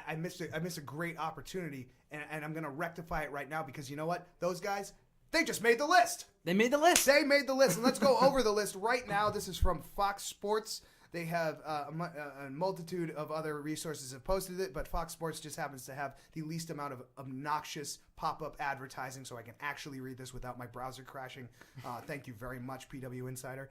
I missed a great opportunity, and I'm going to rectify it right now because you know what? Those guys, they just made the list. They made the list. They made the list. And let's go over the list right now. This is from Fox Sports. They have a multitude of other resources have posted it, but Fox Sports just happens to have the least amount of obnoxious pop-up advertising, so I can actually read this without my browser crashing. Thank you very much, PW Insider.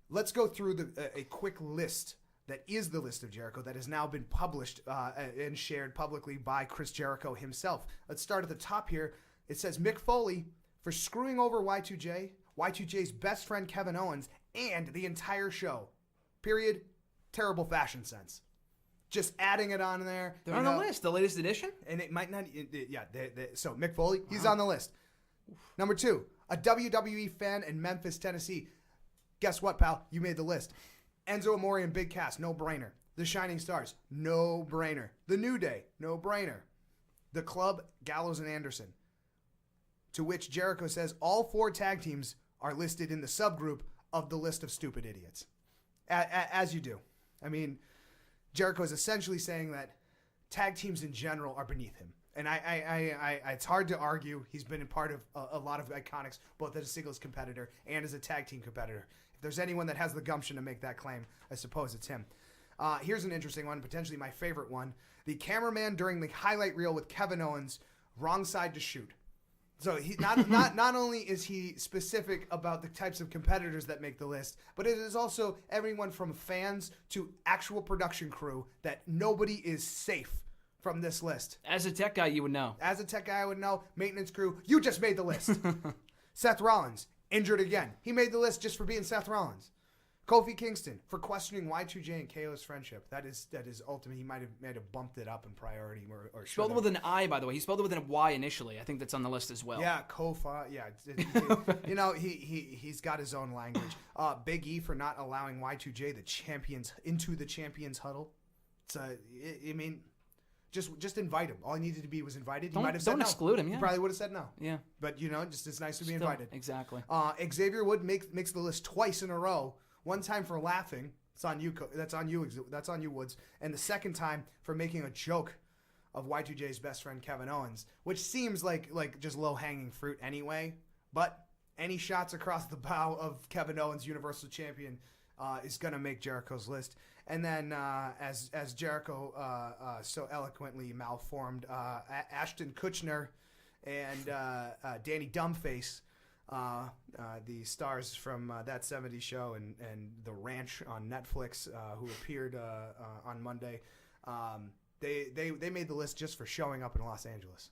Let's go through a quick list that is the list of Jericho that has now been published and shared publicly by Chris Jericho himself. Let's start at the top here. It says Mick Foley for screwing over Y2J, Y2J's best friend Kevin Owens, and the entire show. Period. Terrible fashion sense. Just adding it on there. They're on the list, the latest edition? And it might not... So Mick Foley, he's on the list. Number 2, a WWE fan in Memphis, Tennessee. Guess what, pal? You made the list. Enzo Amore and Big Cass, no brainer. The Shining Stars, no brainer. The New Day, no brainer. The Club, Gallows and Anderson. To which Jericho says all 4 tag teams are listed in the subgroup of the list of stupid idiots. As you do. I mean, Jericho is essentially saying that tag teams in general are beneath him. And it's hard to argue. He's been a part of a lot of Iconics, both as a singles competitor and as a tag team competitor. If there's anyone that has the gumption to make that claim, I suppose it's him. Here's an interesting one, potentially my favorite one. The cameraman during the highlight reel with Kevin Owens, wrong side to shoot. So he not only is he specific about the types of competitors that make the list, but it is also everyone from fans to actual production crew that nobody is safe from this list. As a tech guy, you would know. As a tech guy, I would know. Maintenance crew, you just made the list. Seth Rollins, injured again. He made the list just for being Seth Rollins. Kofi Kingston for questioning Y2J and KO's friendship. That is ultimate. He might have bumped it up in priority or spelled it with an I, by the way. He spelled it with a Y initially. I think that's on the list as well. Yeah, Kofa. Yeah, he's got his own language. Big E for not allowing Y2J the champions into the champions huddle. Just invite him. All he needed to be was invited. He might have said no. Don't exclude him. Yeah, he probably would have said no. Yeah, but just it's nice to be invited. Exactly. Xavier Wood makes the list twice in a row. One time for laughing. It's on you. That's on you. That's on you, Woods. And the second time for making a joke of Y2J's best friend Kevin Owens, which seems like just low hanging fruit anyway. But any shots across the bow of Kevin Owens, Universal Champion, is gonna make Jericho's list. And then as Jericho so eloquently malformed, Ashton Kutcher and Danny Dumbface. The stars from That 70s Show and The Ranch on Netflix, who appeared on Monday, they made the list just for showing up in Los Angeles.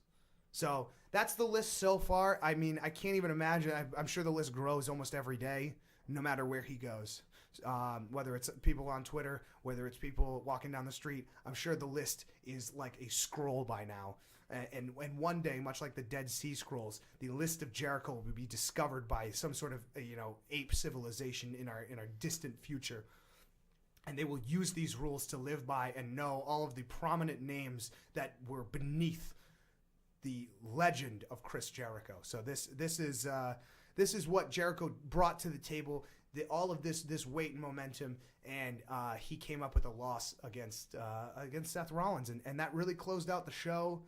So that's the list so far. I mean, I can't even imagine. I'm sure the list grows almost every day, no matter where he goes. Whether it's people on Twitter, whether it's people walking down the street, I'm sure the list is like a scroll by now. And one day, much like the Dead Sea Scrolls, the list of Jericho will be discovered by some sort of ape civilization in our distant future, and they will use these rules to live by and know all of the prominent names that were beneath the legend of Chris Jericho. So this is what Jericho brought to the table. All of this weight and momentum, and he came up with a loss against Seth Rollins, and that really closed out the show.